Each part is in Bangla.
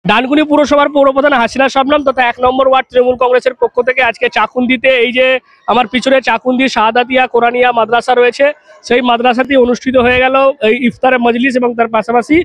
ডানকুনি পুরসভার পৌরপ্রধান হাসিনা শবনম তথা ১ নম্বর ওয়ার্ড তৃণমূল কংগ্রেসের পক্ষ থেকে আজকে চাকুন্দিতে এই যে আমার পিছনে চাকুন্দি শাহাদাতিয়া কোরআনিয়া মাদ্রাসা রয়েছে, সেই মাদ্রাসাটি অনুষ্ঠিত হয়ে গেল এই ইফতারের মজলিস এবং তার পাশাপাশি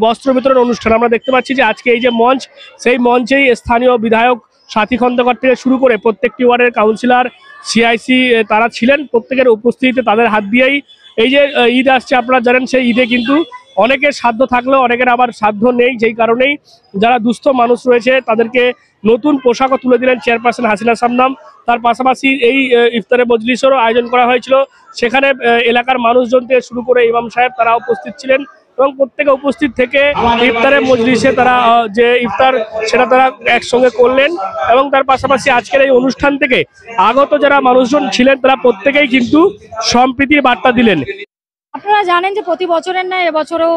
বস্ত্র বিতরণ অনুষ্ঠান। আমরা দেখতে পাচ্ছি যে আজকে এই যে মঞ্চ, সেই মঞ্চেই স্থানীয় বিধায়ক সাথী খন্দকার থেকে শুরু করে প্রত্যেকটি ওয়ার্ডের কাউন্সিলর, সিআইসি তারা ছিলেন। প্রত্যেকের উপস্থিতিতে তাদের হাত দিয়েই এই যে ঈদ আসছে, আপনারা জানেন সেই ঈদে কিন্তু অনেকের সাধ্য থাকলেও অনেকের আবার সাধ্য নেই, যেই কারণেই যারা দুস্থ মানুষ রয়েছে তাদেরকে নতুন পোশাকও তুলে দিলেন চেয়ারপারসন হাসিনা শবনম। তার পাশাপাশি এই ইফতারের মজলিসেরও আয়োজন করা হয়েছিল, সেখানে এলাকার মানুষজন থেকে শুরু করে ইমাম সাহেব তারা উপস্থিত ছিলেন এবং প্রত্যেকে উপস্থিত থেকে ইফতারের মজলিসে তারা যে ইফতার সেটা তারা একসঙ্গে করলেন। এবং তার পাশাপাশি আজকের এই অনুষ্ঠান থেকে আগত যারা মানুষজন ছিলেন তারা প্রত্যেকেই কিন্তু সম্প্রীতির বার্তা দিলেন। আপনারা জানেন যে প্রতি বছরের ন্যায় এবছরও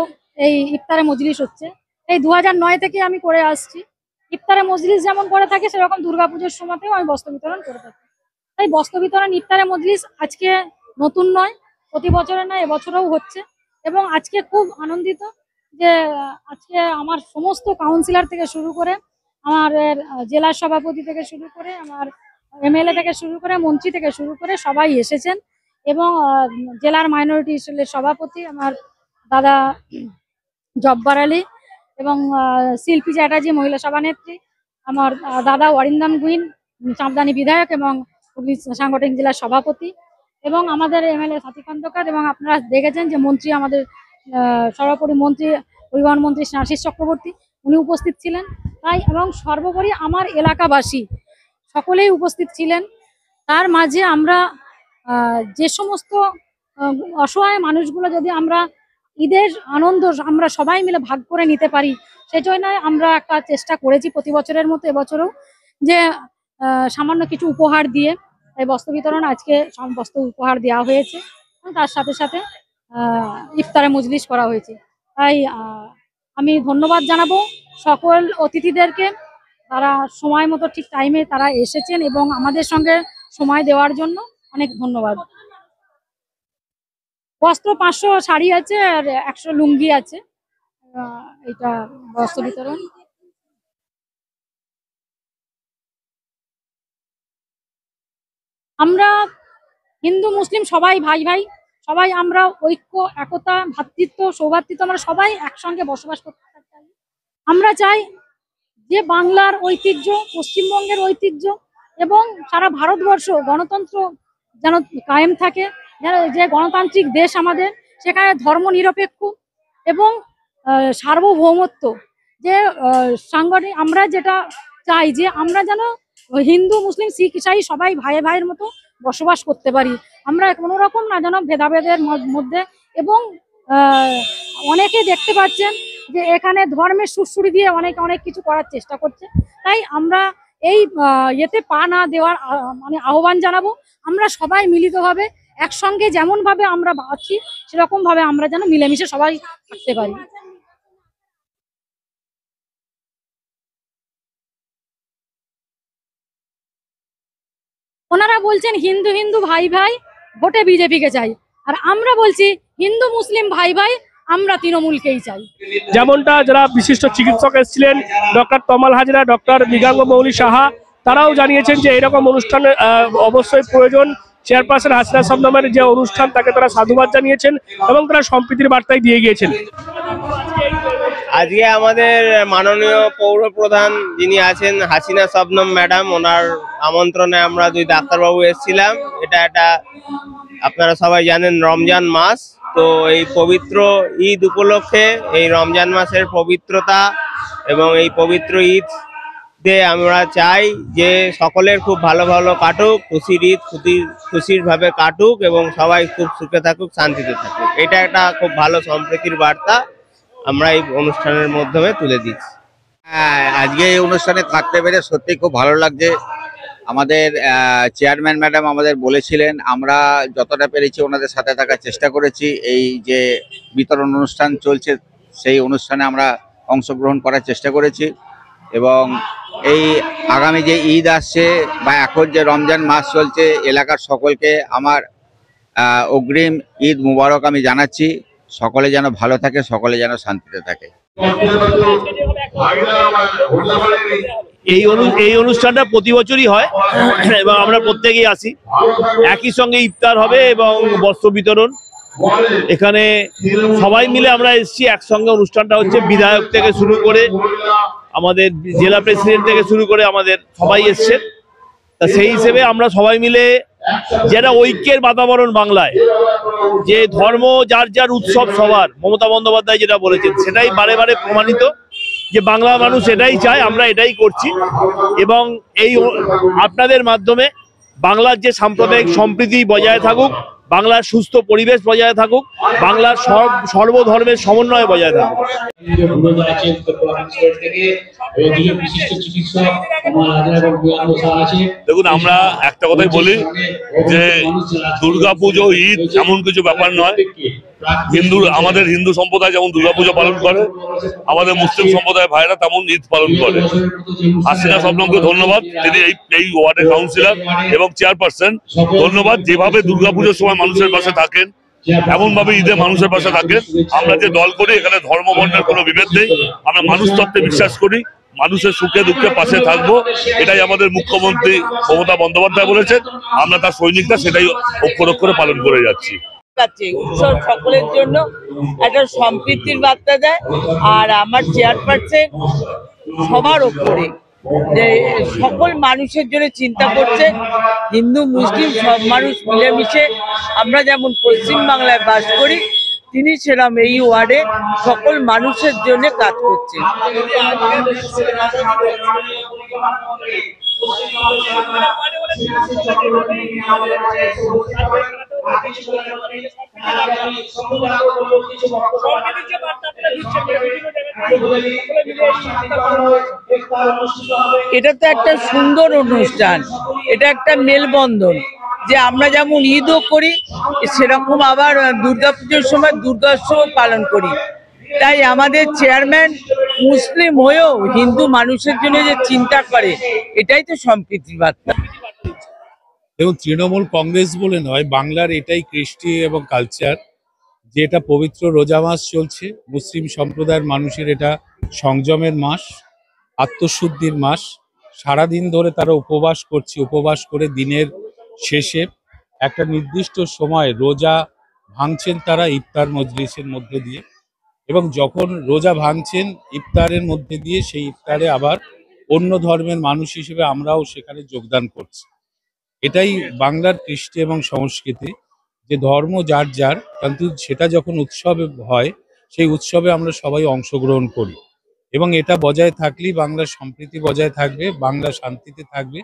এই ইফতারে মজলিস হচ্ছে। এই 2009 থেকে আমি করে আসছি। ইফতারে মজলিস যেমন করে থাকি সেরকম দুর্গাপুজোর সময়তেও আমি বস্ত্র বিতরণ করে থাকি। তাই বস্ত্র বিতরণ ইফতারে মজলিস আজকে নতুন নয়, প্রতি বছরের নয় এবছরও হচ্ছে। এবং আজকে খুব আনন্দিত যে আজকে আমার সমস্ত কাউন্সিলর থেকে শুরু করে আমার জেলা সভাপতি থেকে শুরু করে আমার এমএলএ থেকে শুরু করে মন্ত্রী থেকে শুরু করে সবাই এসেছেন। এবং জেলার মাইনরিটি সেলের সভাপতি আমার দাদা জব্বার আলী এবং শিল্পী চ্যাটার্জি মহিলা সভানেত্রী, আমার দাদা অরিন্দম গুইন চাঁদদানি বিধায়ক এবং সাংগঠনিক জেলার সভাপতি, এবং আমাদের এমএলএ সাথী খন্দকার, এবং আপনারা দেখেছেন যে মন্ত্রী আমাদের সর্বোপরি মন্ত্রী পরিবহন মন্ত্রী আশিস চক্রবর্তী উনি উপস্থিত ছিলেন। তাই এবং সর্বোপরি আমার এলাকাবাসী সকলেই উপস্থিত ছিলেন। তার মাঝে আমরা যে সমস্ত অসহায় মানুষগুলো যদি আমরা ঈদের আনন্দ আমরা সবাই মিলে ভাগ করে নিতে পারি, সেজন্য আমরা একটা চেষ্টা করেছি প্রতি বছরের মতো এবছরও, যে সামান্য কিছু উপহার দিয়ে এই বস্ত্র বিতরণ আজকে বস্ত্র উপহার দেওয়া হয়েছে এবং তার সাথে সাথে ইফতারে মজলিস করা হয়েছে। তাই আমি ধন্যবাদ জানাবো সকল অতিথিদেরকে, তারা সময় মতো ঠিক টাইমে তারা এসেছেন এবং আমাদের সঙ্গে সময় দেওয়ার জন্য অনেক ধন্যবাদ। বস্ত্র 500 শাড়ি আছে আর 100 লুঙ্গি আছে, এটা বস্ত্র বিতরণ। আমরা হিন্দু মুসলিম সবাই ভাই ভাই, সবাই আমরা ঐক্য একতা ভ্রাতৃত্ব সৌভ্রাতৃত্ব আমরা সবাই একসঙ্গে বসবাস করতে চাই। আমরা চাই যে বাংলার ঐতিহ্য, পশ্চিমবঙ্গের ঐতিহ্য এবং সারা ভারতবর্ষ গণতন্ত্র যেন কায়েম থাকে, যে গণতান্ত্রিক দেশ আমাদের, সেখানে ধর্ম নিরপেক্ষ এবং সার্বভৌমত্ব, যে সাংগঠনিক আমরা যেটা চাই যে আমরা যেন হিন্দু মুসলিম শিখ ইসাই সবাই ভাই ভাইয়ের মতো বসবাস করতে পারি, আমরা কোনো রকম না যেন ভেদাভেদের মধ্যে। এবং অনেকে দেখতে পাচ্ছেন যে এখানে ধর্মের সুরসুরি দিয়ে অনেক অনেক কিছু করার চেষ্টা করছে। তাই আমরা এই ইয়েতে পা না দেওয়ার মানে আহ্বান জানাবো। আমরা সবাই মিলিতভাবে একসঙ্গে যেমন ভাবে আমরা আছি সেরকম ভাবে আমরা যেন মিলেমিশে সবাই থাকতে পারি। ওনারা বলছেন হিন্দু হিন্দু ভাই ভাই ভোটে বিজেপিকে চাই, আর আমরা বলছি হিন্দু মুসলিম ভাই ভাই আমরা তৃণমূলকেই চাই। যেমনটা যারা বিশিষ্ট চিকিৎসক এসেছিলেন, ডক্টর তমাল হাজরা, ডক্টর মৃগাঙ্গ মৌলি সাহা, তারাও জানিয়েছেন যে এরকম অনুষ্ঠান অবশ্যই প্রয়োজন। চেয়ারপারসন হাসিনা শবনমের যে অনুষ্ঠান তাকে তারা সাধুবাদ জানিয়েছেন এবং তারা সম্প্রীতির বার্তাই দিয়ে গিয়েছেন। আজকে আমাদের মাননীয় পৌর প্রধান যিনি আছেন হাসিনা শবনম ম্যাডাম, ওনার আমন্ত্রণে আমরা 2 ডাক্তারবাবু এসেছিলাম। এটা একটা আপনারা সবাই জানেন রমজান মাস, তো এই পবিত্র ঈদ উপলক্ষে এই রমজান মাসের পবিত্রতা এবং এই পবিত্র ঈদ আমরা চাই যে সকলের খুব ভালো ভালো কাটুক, খুশির ঈদ খুশির ভাবে কাটুক এবং সবাই খুব সুখে থাকুক, শান্তিতে থাকুক। এটা একটা খুব ভালো সম্প্রীতির বার্তা আমরা এই অনুষ্ঠানের মাধ্যমে তুলে দিচ্ছি। আজকে এই অনুষ্ঠানে থাকতে পেরে সত্যি খুব ভালো লাগছে। আমাদের চেয়ারম্যান ম্যাডাম আমাদের বলেছিলেন, আমরা যতটা পেরেছি ওনাদের সাথে থাকার চেষ্টা করেছি। এই যে বিতরণ অনুষ্ঠান চলছে সেই অনুষ্ঠানে আমরা অংশগ্রহণ করার চেষ্টা করেছি এবং এই আগামী যে ঈদ আসছে বা এখন যে রমজান মাস চলছে, এলাকার সকলকে আমার অগ্রিম ঈদ মুবারক আমি জানাচ্ছি। সকলে যেন ভালো থাকে, সকলে যেন শান্তিতে থাকে। এই অনুষ্ঠানটা প্রতি বছরই হয় এবং আমরা প্রত্যেকেই আসি। একই সঙ্গে ইফতার হবে এবং বস্ত্র বিতরণ। এখানে সবাই মিলে আমরা এসেছি একসঙ্গে। অনুষ্ঠানটা হচ্ছে বিধায়ক থেকে শুরু করে আমাদের জেলা প্রেসিডেন্ট থেকে শুরু করে আমাদের সবাই এসছেন। তা সেই হিসেবে আমরা সবাই মিলে যেটা ঐক্যের বাতাবরণ বাংলায়, যে ধর্ম যার যার উৎসব সবার, মমতা বন্দ্যোপাধ্যায় যেটা বলেছেন সেটাই বারে বারে প্রমাণিত, যে বাংলা মানুষ এটাই চায়, আমরা এটাই করছি। এবং এই আপনাদের মাধ্যমে বাংলার যে সাম্প্রদায়িক সম্প্রীতি বজায় থাকুক, বাংলার সুস্থ পরিবেশ বজায় থাকুক, বাংলার সর্বধর্মের সমন্বয় বজায় থাকুক। দেখুন, আমরা একটা কথাই বলি যে দুর্গাপুজো, ঈদ এমন কিছু ব্যাপার নয়। আমাদের হিন্দু সম্প্রদায় যেমন দুর্গাপুজো পালন করে, আমাদের মুসলিম সম্প্রদায় ভাইরা তেমন ঈদ পালন করে। হাসিনা শবনমকে ধন্যবাদ, তিনি এই ওয়ার্ডের কাউন্সিলর এবং চেয়ারপারসন। ধন্যবাদ, যেভাবে দুর্গাপুজোর সময় মানুষের পাশে থাকেন এমন ভাবে ঈদে মানুষের পাশে থাকেন। আমরা যে দল করি এখানে ধর্ম বর্ণের কোনো বিভেদ নেই। আমরা মানুষ তত্ত্বে বিশ্বাস করি, মানুষের সুখে দুঃখে পাশে থাকবো, এটাই আমাদের মুখ্যমন্ত্রী মমতা বন্দ্যোপাধ্যায় বলেছেন। আমরা তার সৈনিকরা সেটাই অক্ষর অক্ষরে পালন করে যাচ্ছি। উৎসব সকলের জন্য একটা সম্প্রীতির বার্তা দেয়। আর আমার চেয়ারপারসন সবার ওপরে যে সকল মানুষের জন্য চিন্তা করছে, হিন্দু মুসলিম সব মানুষ মিলেমিশে আমরা যেমন পশ্চিম বাংলায় বাস করি, তিনি সেরকম এই ওয়ার্ডে সকল মানুষের জন্য কাজ করছেন। এটা তো একটা সুন্দর অনুষ্ঠান, এটা একটা মেলবন্ধন, যে আমরা যেমন ঈদও করি সেরকম আবার দুর্গাপুজোর সময় দুর্গোৎসব পালন করি। তাই আমাদের চেয়ারম্যান মুসলিম হয়েও হিন্দু মানুষের জন্য যে চিন্তা করে, এটাই তো সম্প্রীতির বার্তা। দেখুন, তৃণমূল কংগ্রেস বলে নয়, বাংলার এটাই কৃষ্টি এবং কালচার যে এটা পবিত্র রোজা মাস চলছে। মুসলিম সম্প্রদায়ের মানুষের এটা সংযমের মাস, আত্মশুদ্ধির মাস। সারাদিন ধরে তারা উপবাস করছে, উপবাস করে দিনের শেষে একটা নির্দিষ্ট সময় রোজা ভাঙছেন তারা ইফতার মজলিসের মধ্যে দিয়ে। এবং যখন রোজা ভাঙছেন ইফতারের মধ্যে দিয়ে, সেই ইফতারে আবার অন্য ধর্মের মানুষ হিসেবে আমরাও সেখানে যোগদান করছি। এটাই বাংলার কৃষ্টি এবং সংস্কৃতি, যে ধর্ম যার যার, কিন্তু সেটা যখন উৎসবে হয় সেই উৎসবে আমরা সবাই অংশগ্রহণ করি। এবং এটা বজায় থাকলেই বাংলার সম্প্রীতি বজায় থাকবে, বাংলা শান্তিতে থাকবে,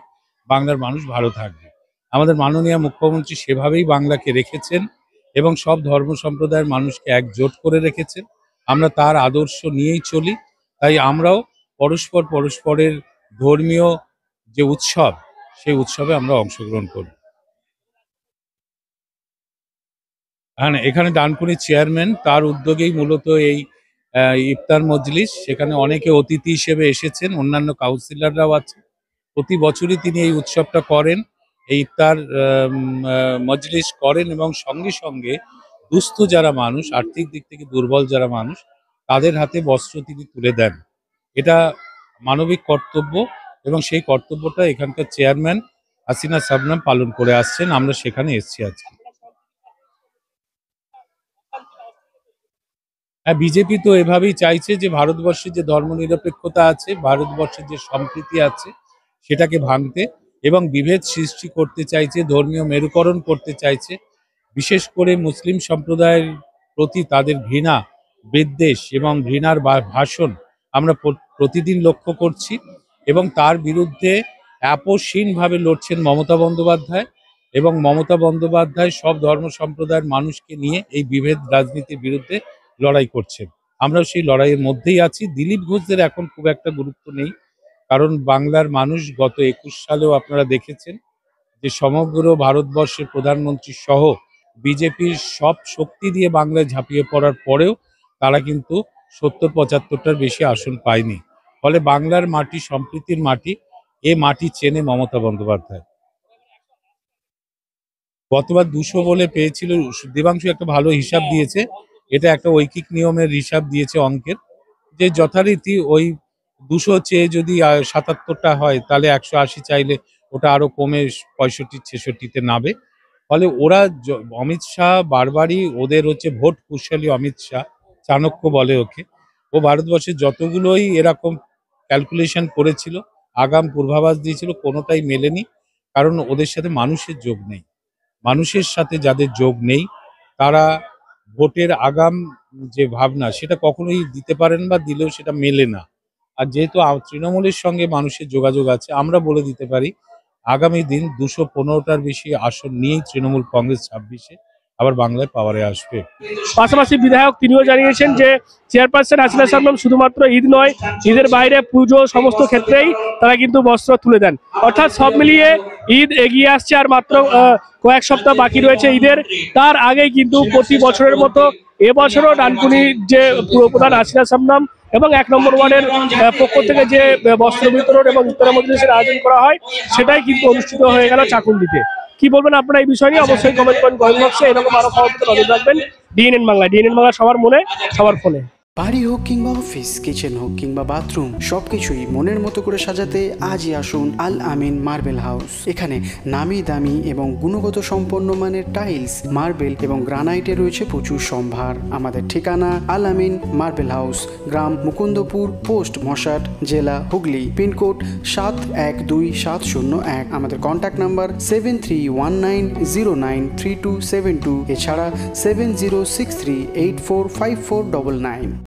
বাংলার মানুষ ভালো থাকবে। আমাদের মাননীয় মুখ্যমন্ত্রী সেভাবেই বাংলাকে রেখেছেন এবং সব ধর্ম সম্প্রদায়ের মানুষকে একজোট করে রেখেছেন। আমরা তার আদর্শ নিয়েই চলি। তাই আমরাও পরস্পরের ধর্মীয় যে উৎসব, সেই উৎসবে আমরা অংশগ্রহণ করি। হ্যাঁ, এখানে ডানকুনির চেয়ারম্যান, তার উদ্যোগেই মূলত এই ইফতার মজলিস। সেখানে অনেকে অতিথি হিসেবে এসেছেন, অন্যান্য কাউন্সিলররাও আছে। প্রতি বছরই তিনি এই উৎসবটা করেন, এই ইফতার মজলিস করেন এবং সঙ্গে সঙ্গে দুস্থ যারা মানুষ, আর্থিক দিক থেকে দুর্বল যারা মানুষ, তাদের হাতে বস্ত্র তিনি তুলে দেন। এটা মানবিক কর্তব্য এবং সেই কর্তব্যটা এখানকার চেয়ারম্যান হাসিনা শবনম পালন করে আসছেন। আমরা সেখানে এসেছি আজকে। হ্যাঁ, বিজেপি তো এভাবেই চাইছে যে ভারতবর্ষে যে ধর্মনিরপেক্ষতা আছে, ভারতবর্ষের যে সম্প্রীতি আছে, সেটাকে ভাঙতে এবং বিভেদ সৃষ্টি করতে চাইছে, ধর্মীয় মেরুকরণ করতে চাইছে। বিশেষ করে মুসলিম সম্প্রদায়ের প্রতি তাদের ঘৃণা, বিদ্বেষ এবং ঘৃণার ভাষণ আমরা প্রতিদিন লক্ষ্য করছি। এবং তার বিরুদ্ধে আপোষহীনভাবে লড়ছেন মমতা বন্দ্যোপাধ্যায়। এবং মমতা বন্দ্যোপাধ্যায় সব ধর্ম সম্প্রদায়ের মানুষকে নিয়ে এই বিভেদ রাজনীতির বিরুদ্ধে লড়াই করছেন। আমরাও সেই লড়াইয়ের মধ্যেই আছি। দিলীপ ঘোষদের এখন খুব একটা গুরুত্ব নেই, কারণ বাংলার মানুষ গত 21 সালেও আপনারা দেখেছেন যে সমগ্র ভারতবর্ষের প্রধানমন্ত্রী সহ বিজেপির সব শক্তি দিয়ে বাংলায় ঝাঁপিয়ে পড়ার পরেও তারা কিন্তু 70-75টার বেশি আসন পায়নি। ফলে বাংলার মাটি সম্প্রীতির মাটি, এ মাটি চেনে মমতা বন্দ্যোপাধ্যায়। গতবার 200 বলে পেয়েছিল। দেবাংশু একটা ভালো হিসাব দিয়েছে এটা একটা ঐকিক নিয়মের হিসাব দিয়েছে অঙ্কের, যে যথারীতি ওই 200 চেয়ে যদি 77টা হয় তাহলে 180 চাইলে ওটা আরো কমে 65-66-তে নামে। ফলে ওরা অমিত শাহ বারবারই ওদের হচ্ছে ভোট কুশলী অমিত শাহ, চাণক্য বলে ওকে। ও ভারতবর্ষের যতগুলোই এরকম ক্যালকুলেশন করেছিল, আগাম পূর্বাভাস দিয়েছিল, কোনোটাই মেলেনি। কারণ ওদের সাথে মানুষের যোগ নেই। মানুষের সাথে যাদের যোগ নেই তারা ভোটের আগাম যে ভাবনা সেটা কখনোই দিতে পারেন, বা দিলেও সেটা মেলে না। আর যেহেতু তৃণমূলের সঙ্গে মানুষের যোগাযোগ আছে, আমরা বলে দিতে পারি আগামী দিন 215টার বেশি আসন নিয়েই তৃণমূল কংগ্রেস 26-এ আবার বাংলায় পাওয়ারে আসবে। পাশাপাশি বিধায়ক তিনিও জানিয়েছেন যে চেয়ারপারসন হাসিনা শবনম শুধুমাত্র ঈদ নয়, ঈদের বাইরে পুজো সমস্ত ক্ষেত্রেই তারা কিন্তু বস্ত্র তুলে দেন। অর্থাৎ সব মিলিয়ে ঈদ এগিয়ে আসছে, আর মাত্র কয়েক সপ্তাহ বাকি রয়েছে ঈদের। তার আগেই কিন্তু প্রতি বছরের মতো এবছরও ডানকুনির যে পুরপ্রধান হাসিনা শবনম এবং 1 নম্বর ওয়ার্ডের পক্ষ থেকে যে বস্ত্র বিতরণ এবং ইফতার মজলিসের আয়োজন করা হয় সেটাই কিন্তু অনুষ্ঠিত হয়ে গেল চাকুন্দিতে। কি বলবেন আপনারা এই বিষয় নিয়ে? অবশ্যই কমেন্ট করেন কমেন্ট বক্সে। এরকম আরো খবর পেতে নজর রাখবেন ডিএনএন বাংলা। ডিএনএন বাংলা সবার মনে, সবার ফোনে। বাড়ি হোক কিংবা অফিস, কিচেন হোক কিংবা বাথরুম, সবকিছুই মনের মতো করে সাজাতে আজই আসুন আল আমিন মার্বেল হাউস। এখানে নামি দামি এবং গুণগত সম্পন্ন মানের টাইলস, মার্বেল এবং গ্রানাইটে রয়েছে প্রচুর সম্ভার। আমাদের ঠিকানা আল আমিন মার্বেল হাউস, গ্রাম মুকুন্দপুর, পোস্ট মশাট, জেলা হুগলি, পিনকোড 712701। আমাদের কন্ট্যাক্ট নাম্বার 7319093272, এছাড়া 7063845499।